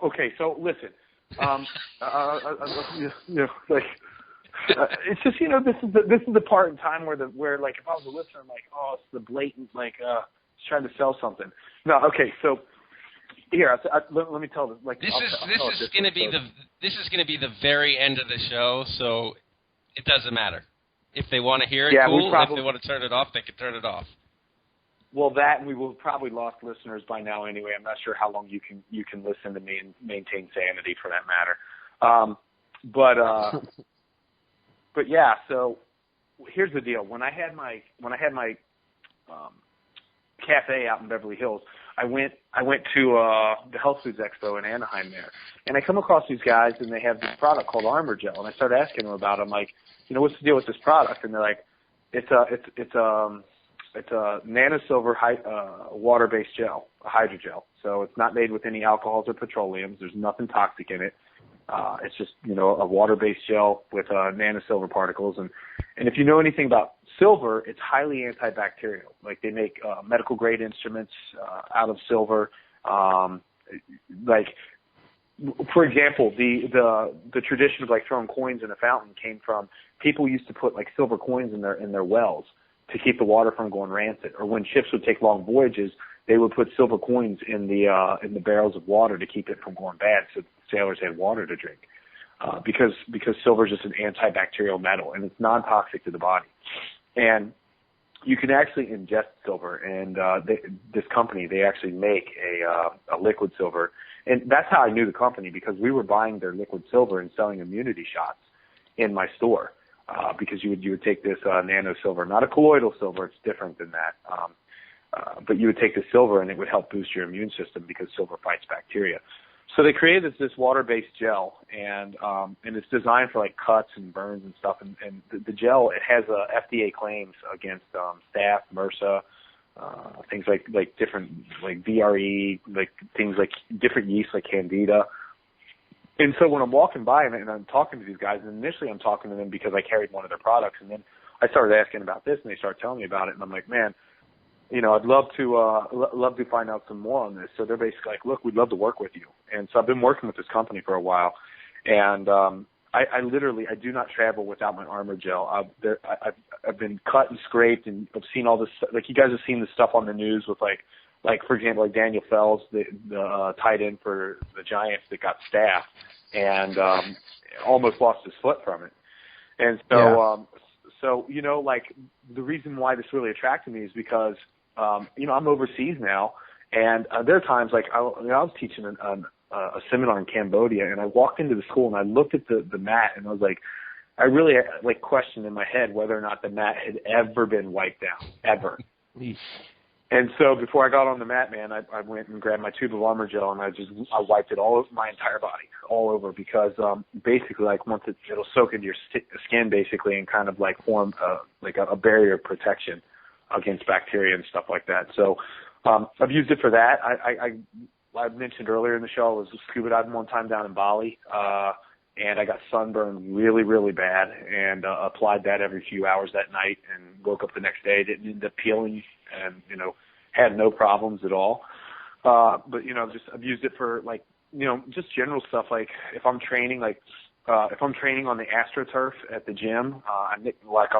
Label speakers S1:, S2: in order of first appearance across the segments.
S1: okay, so listen. It's just, this is the part in time where like if I was a listener, I'm like, oh, it's the blatant it's trying to sell something. No, okay, so here, let me tell this. Like
S2: this is going to be the very end of the show, so it doesn't matter. If they want to hear it, cool. If they want to turn it off, they can turn it off.
S1: Well, that, and we will have probably lost listeners by now anyway. I'm not sure how long you can listen to me and maintain sanity for that matter. But yeah, so here's the deal. When I had my cafe out in Beverly Hills, I went to the Health Foods Expo in Anaheim there, and I come across these guys, and they have this product called Armorgel, and I started asking them about it. I'm like, what's the deal with this product? And they're like, it's a nanosilver water-based gel, a hydrogel. So it's not made with any alcohols or petroleums. There's nothing toxic in it. It's just, a water-based gel with nanosilver particles. And if you know anything about silver, it's highly antibacterial. Like they make medical-grade instruments out of silver. For example, the tradition of like throwing coins in a fountain came from people used to put like silver coins in their wells to keep the water from going rancid. Or when ships would take long voyages, they would put silver coins in the barrels of water to keep it from going bad, so sailors had water to drink. Because silver is just an antibacterial metal, and it's non-toxic to the body. And you can actually ingest silver, and this company, they actually make a liquid silver. And that's how I knew the company, because we were buying their liquid silver and selling immunity shots in my store. Because you would take this nano silver, not a colloidal silver, it's different than that. But you would take the silver and it would help boost your immune system because silver fights bacteria. So they created this water-based gel, and it's designed for like cuts and burns and stuff. And the gel, it has FDA claims against staph, MRSA, things like different like VRE, like things like different yeast like Candida. And so when I'm walking by and I'm talking to these guys, and initially I'm talking to them because I carried one of their products, and then I started asking about this, and they started telling me about it, and I'm like, man, I'd love to find out some more on this. So they're basically like, look, we'd love to work with you. And so I've been working with this company for a while, and I literally do not travel without my Armorgel. I've been cut and scraped, and I've seen all this. Like you guys have seen this stuff on the news with like for example, like Daniel Fells, the tight end for the Giants that got staph and almost lost his foot from it. And so, like the reason why this really attracted me is because, I'm overseas now, and there are times like I was teaching a seminar in Cambodia, and I walked into the school and I looked at the mat, and I was like, I really like questioned in my head whether or not the mat had ever been wiped down, ever. And so before I got on the mat, man, I went and grabbed my tube of Armorgel, and I wiped it all over my entire body, all over, because basically, like once it'll soak into your skin, basically, and kind of like form a barrier of protection against bacteria and stuff like that. So I've used it for that. I mentioned earlier in the show I was scuba diving one time down in Bali, and I got sunburned really, really bad, and applied that every few hours that night, and woke up the next day, didn't end up peeling, and had no problems at all. But I've used it for like just general stuff, like if I'm training, if I'm training on the AstroTurf at the gym, I'll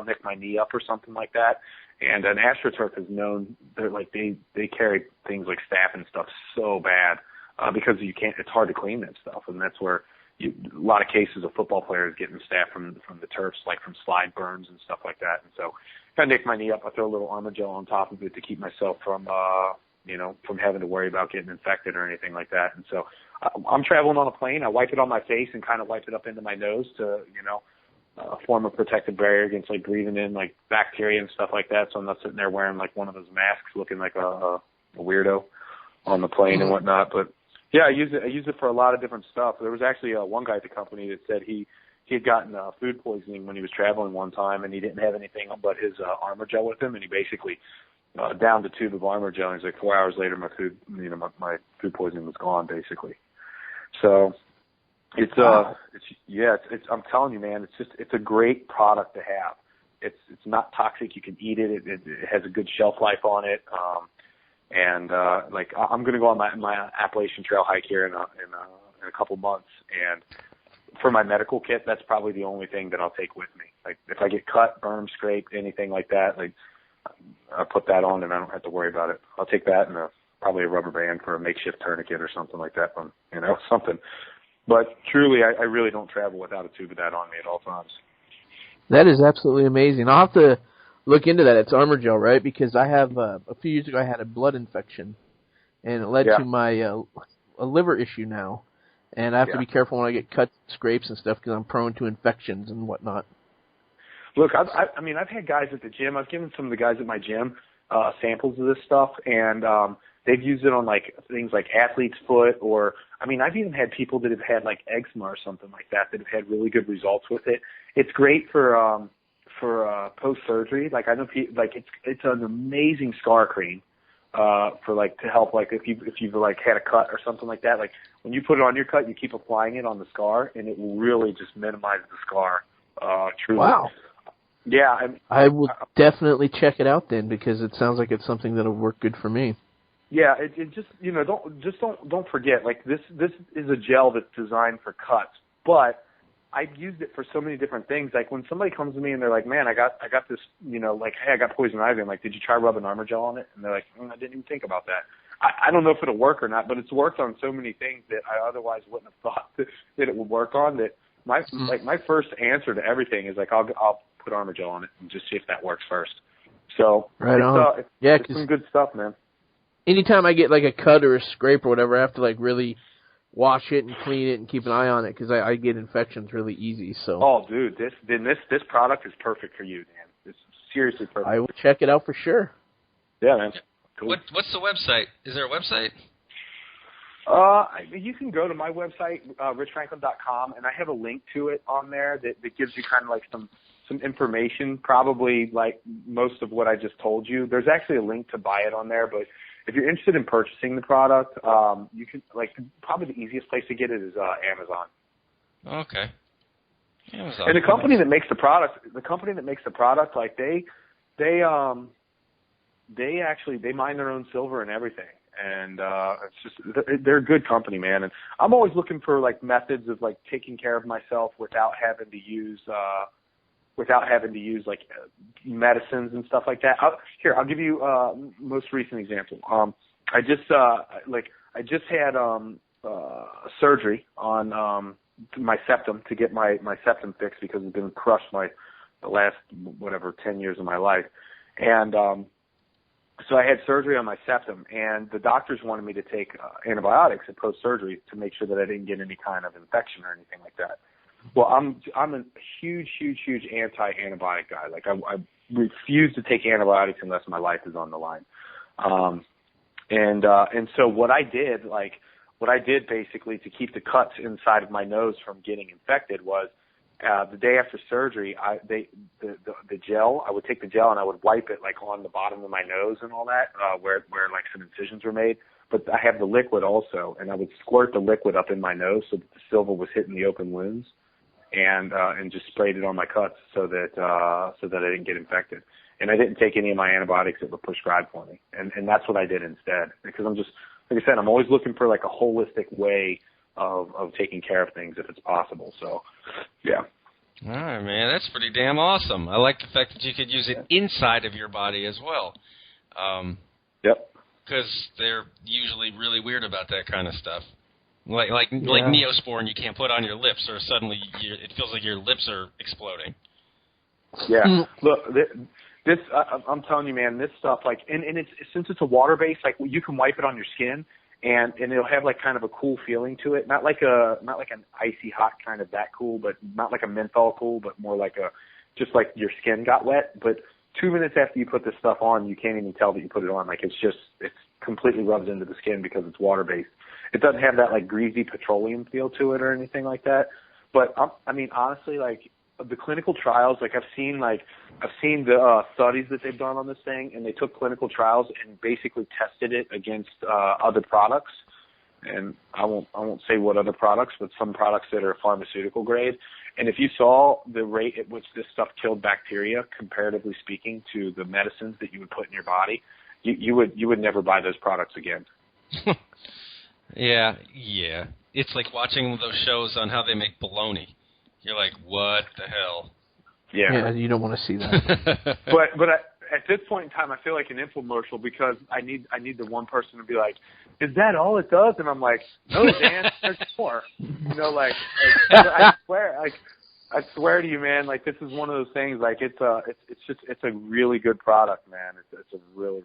S1: nick my knee up or something like that. And an AstroTurf is known, they carry things like staph and stuff so bad because it's hard to clean that stuff, and that's where a lot of cases of football players getting staph from the turfs, like from slide burns and stuff like that. And so if I nick my knee up, I throw a little Armorgel on top of it to keep myself from having to worry about getting infected or anything like that. And so I'm traveling on a plane. I wipe it on my face and kind of wipe it up into my nose to, form a protective barrier against like breathing in like bacteria and stuff like that. So I'm not sitting there wearing like one of those masks looking like a weirdo on the plane and whatnot. But yeah, I use it for a lot of different stuff. There was actually one guy at the company that said he had gotten food poisoning when he was traveling one time, and he didn't have anything but his Armorgel with him, and he basically downed a tube of Armorgel, and he's like 4 hours later my food poisoning was gone basically. So I'm telling you, man, it's a great product to have. It's not toxic. You can eat it. It has a good shelf life on it. I'm going to go on my Appalachian Trail hike here in in a couple months, and for my medical kit, that's probably the only thing that I'll take with me. Like if I get cut, burned, scraped, anything like that, like I put that on and I don't have to worry about it. I'll take that and probably a rubber band for a makeshift tourniquet or something like that, something. But truly, I really don't travel without a tube of that on me at all times.
S3: That is absolutely amazing. I'll have to look into that. It's Armorgel, right? Because I have a few years ago I had a blood infection, and it led to my a liver issue now, and I have to be careful when I get cuts, scrapes, and stuff because I'm prone to infections and whatnot.
S1: Look, I've had guys at the gym. I've given some of the guys at my gym samples of this stuff, and they've used it on like things like athlete's foot, or I've even had people that have had like eczema or something like that have had really good results with it. It's great for post surgery. Like I know, it's an amazing scar cream for like to help like if you've like had a cut or something like that. Like when you put it on your cut, you keep applying it on the scar, and it will really just minimize the scar. Truly.
S3: Wow.
S1: Yeah,
S3: I will definitely check it out then because it sounds like it's something that'll work good for me.
S1: Yeah, it just don't forget, like this is a gel that's designed for cuts, but I've used it for so many different things. Like when somebody comes to me and they're like, "Man, I got this, like, hey, I got poison ivy." I'm like, "Did you try rubbing Armorgel on it?" And they're like, "I didn't even think about that." I don't know if it'll work or not, but it's worked on so many things that I otherwise wouldn't have thought that it would work on. That my first answer to everything is like, I'll put Armorgel on it and just see if that works first. So it's some good stuff, man.
S3: Anytime I get like a cut or a scrape or whatever, I have to like really wash it and clean it and keep an eye on it because I get infections really easy. So.
S1: Oh, dude, this product is perfect for you, man. It's seriously perfect.
S3: I will check it out for sure.
S1: Yeah, man. Cool.
S2: What's the website? Is there a website?
S1: You can go to my website, richfranklin.com, and I have a link to it on there that gives you kind of like some information, probably like most of what I just told you. There's actually a link to buy it on there, but if you're interested in purchasing the product, you can probably the easiest place to get it is Amazon.
S2: Okay. Amazon.
S1: And the company that makes the product, like they mine their own silver and everything. And it's just they're a good company, man. And I'm always looking for like methods of like taking care of myself without having to use like medicines and stuff like that. I'll give you most recent example. I just had surgery on my septum to get my septum fixed because it's been crushed the last 10 years of my life, and so I had surgery on my septum, and the doctors wanted me to take antibiotics at post-surgery to make sure that I didn't get any kind of infection or anything like that. Well, I'm a huge anti-antibiotic guy. Like I refuse to take antibiotics unless my life is on the line. And so what I did basically to keep the cuts inside of my nose from getting infected was the day after surgery, the gel, I would take the gel and I would wipe it like on the bottom of my nose and all that, where like some incisions were made. But I have the liquid also, and I would squirt the liquid up in my nose so that the silver was hitting the open wounds, and just sprayed it on my cuts so that I didn't get infected. And I didn't take any of my antibiotics that were prescribed for me, and that's what I did instead. Because I'm just, like I said, I'm always looking for like a holistic way of taking care of things if it's possible. So, yeah.
S2: All right, man, that's pretty damn awesome. I like the fact that you could use it inside of your body as well.
S1: Yep.
S2: Because they're usually really weird about that kind of stuff. Like Neosporin you can't put on your lips, or suddenly it feels like your lips are exploding.
S1: Yeah. Look, this I'm telling you, man, this stuff, like, and it's, since it's a water base, like, you can wipe it on your skin, and it'll have like kind of a cool feeling to it. Not like an icy hot kind of that cool, but not like a menthol cool, but more like just like your skin got wet. But 2 minutes after you put this stuff on, you can't even tell that you put it on. Like, it's completely rubs into the skin because it's water based. It doesn't have that like greasy petroleum feel to it or anything like that. But honestly, like, the clinical trials, like I've seen the studies that they've done on this thing, and they took clinical trials and basically tested it against other products. And I won't say what other products, but some products that are pharmaceutical grade. And if you saw the rate at which this stuff killed bacteria, comparatively speaking, to the medicines that you would put in your body, you would never buy those products again.
S2: Yeah. it's like watching those shows on how they make bologna. You're like, what the hell?
S3: Yeah, you don't want to see that.
S1: but at this point in time, I feel like an infomercial because I need the one person to be like, "Is that all it does?" And I'm like, "No, Dan, there's more." You know, I swear to you, man. Like, this is one of those things. Like, it's a really good product, man. It's a really